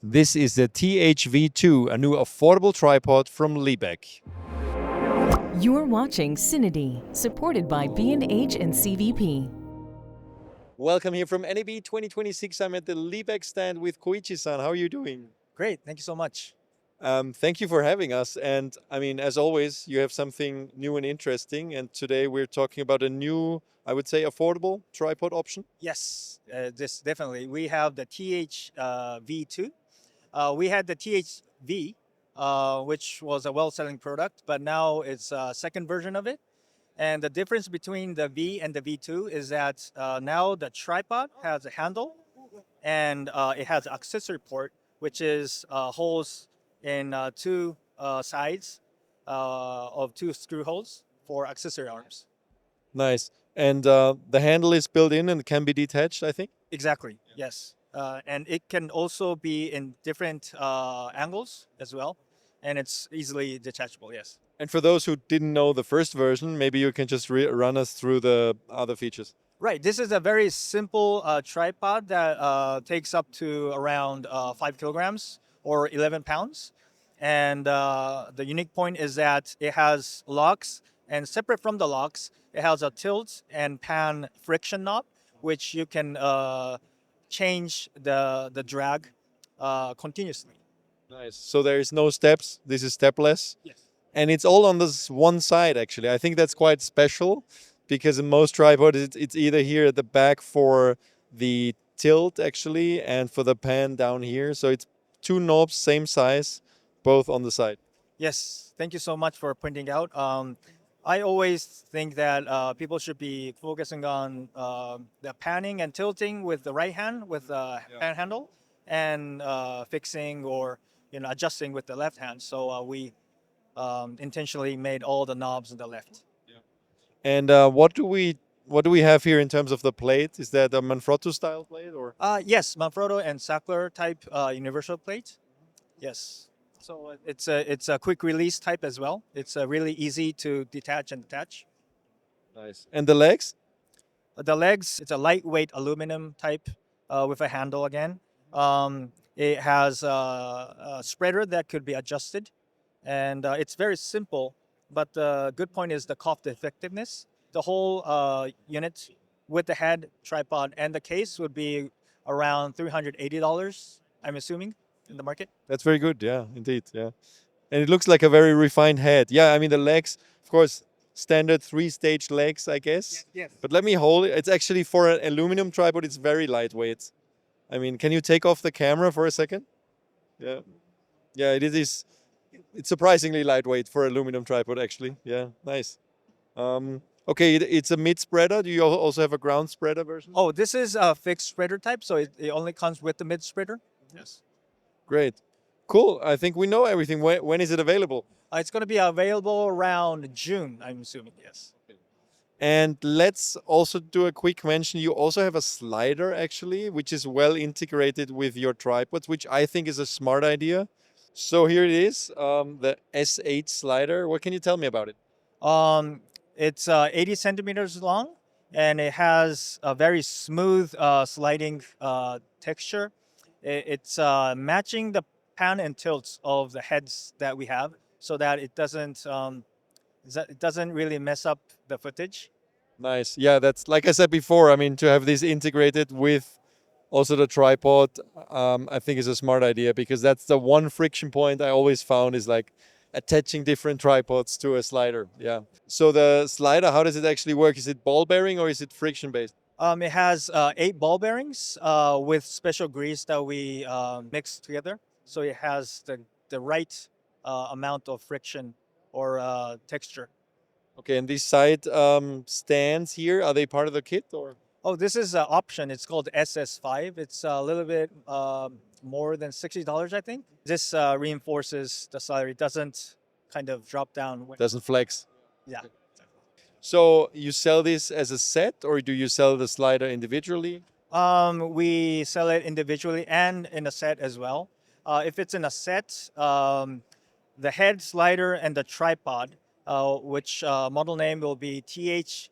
This is the TH-V2, a new affordable tripod from Libec. You're watching CineD, supported by B&H and CVP. Welcome here from NAB 2026. I'm at the Libec stand with Koichi-san. How are you doing? Great, thank you so much. Thank you for having us. And I mean, as always, you have something new and interesting. And today we're talking about a new, I would say, affordable tripod option. Yes, this definitely. We have the TH-V2. We had the TH-V, which was a well-selling product, but now it's a second version of it. And the difference between the V and the V2 is that now the tripod has a handle and it has an accessory port, which is holes in two sides of two screw holes for accessory arms. Nice. And the handle is built in and can be detached, I think. Exactly. Yes, and it can also be in different angles as well, and it's easily detachable. Yes. And for those who didn't know the first version, maybe you can just run us through the other features. Right. This is a very simple tripod that takes up to around 5 kilograms or 11 pounds, and the unique point is that it has locks, and separate from the locks, it has a tilt and pan friction knob, which you can change the drag continuously. Nice. So there is no steps. This is stepless. Yes. And it's all on this one side, actually. I think that's quite special because in most tripods, it's either here at the back for the tilt, actually, and for the pan down here. So it's two knobs, same size, both on the side. Yes, thank you so much for pointing out. I always think that people should be focusing on the panning and tilting with the right hand with the pan handle, and fixing or adjusting with the left hand. So we intentionally made all the knobs on the left. And what do we have here in terms of the plate? Is that a Manfrotto style plate or? Yes, Manfrotto and Sackler type universal plate. Yes. So it's a quick release type as well. It's really easy to detach and attach. Nice. And the legs? The legs, it's a lightweight aluminum type with a handle again. It has a spreader that could be adjusted, and it's very simple. But the good point is the cost effectiveness. The whole unit with the head, tripod, and the case would be around $380, I'm assuming, in the market. That's very good. Yeah, indeed. Yeah. And it looks like a very refined head. Yeah, I mean, the legs, of course, standard three-stage legs, I guess. Yes. But let me hold it. It's actually for an aluminum tripod, it's very lightweight. I mean, can you take off the camera for a second? Yeah. Yeah, it is. It's surprisingly lightweight for aluminum tripod, actually. Yeah, nice. Okay, it's a mid spreader. Do you also have a ground spreader version? Oh, this is a fixed spreader type, so it only comes with the mid spreader. Yes. Great. Cool. I think we know everything. When is it available? It's going to be available around June, I'm assuming. Yes. And let's also do a quick mention. You also have a slider, actually, which is well integrated with your tripods, which I think is a smart idea. So here it is, the S8 slider. What can you tell me about it? It's 80 centimeters long, and it has a very smooth sliding texture. It's matching the pan and tilts of the heads that we have, so that it doesn't really mess up the footage. Nice. Yeah, that's like I said before. I mean, to have this integrated with also the tripod, I think is a smart idea because that's the one friction point I always found is like attaching different tripods to a slider. Yeah. So the slider, how does it actually work? Is it ball bearing or is it friction based? It has 8 ball bearings with special grease that we mix together, so it has the right amount of friction or texture. Okay, and these side stands here, are they part of the kit or? Oh, this is an option. It's called SS5. It's a little bit more than $60, I think. This reinforces the slider. It doesn't kind of drop down. Doesn't flex. Yeah. So you sell this as a set or do you sell the slider individually? We sell it individually and in a set as well. If it's in a set, the head slider and the tripod, which model name will be TH-Z2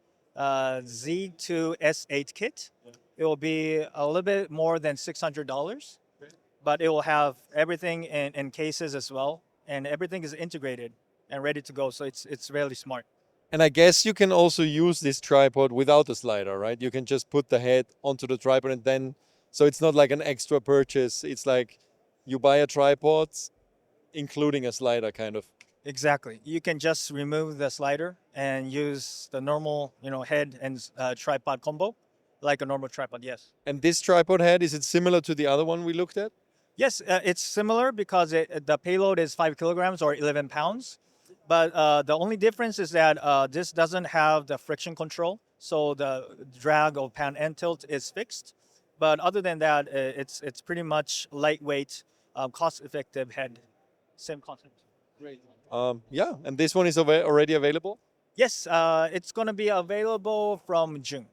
S8 kit. It will be a little bit more than $600. but it will have everything in cases as well, and everything is integrated and ready to go. So it's really smart. And I guess you can also use this tripod without a slider, right? You can just put the head onto the tripod and then, so it's not like an extra purchase. It's like you buy a tripod, including a slider, kind of. Exactly. You can just remove the slider and use the normal, head and tripod combo, like a normal tripod. Yes. And this tripod head, is it similar to the other one we looked at? Yes, it's similar because the payload is 5 kilograms or 11 pounds. But the only difference is that this doesn't have the friction control, so the drag of pan and tilt is fixed. But other than that, it's pretty much lightweight, cost-effective head. Same concept. Yeah, and this one is already available? Yes, it's going to be available from June.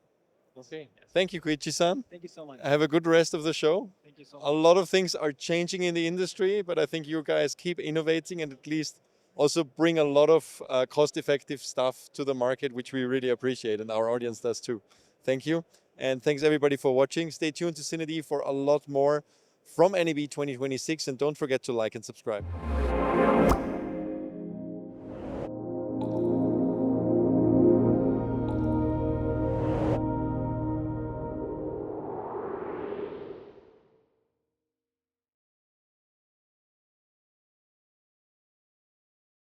Okay. Thank you, Koichi-san. Thank you so much. Have a good rest of the show. Thank you so A lot of things are changing in the industry, but I think you guys keep innovating and at least also bring a lot of cost-effective stuff to the market, which we really appreciate, and our audience does too. Thank you, and thanks everybody for watching. Stay tuned to CineD for a lot more from NAB 2026, and don't forget to like and subscribe.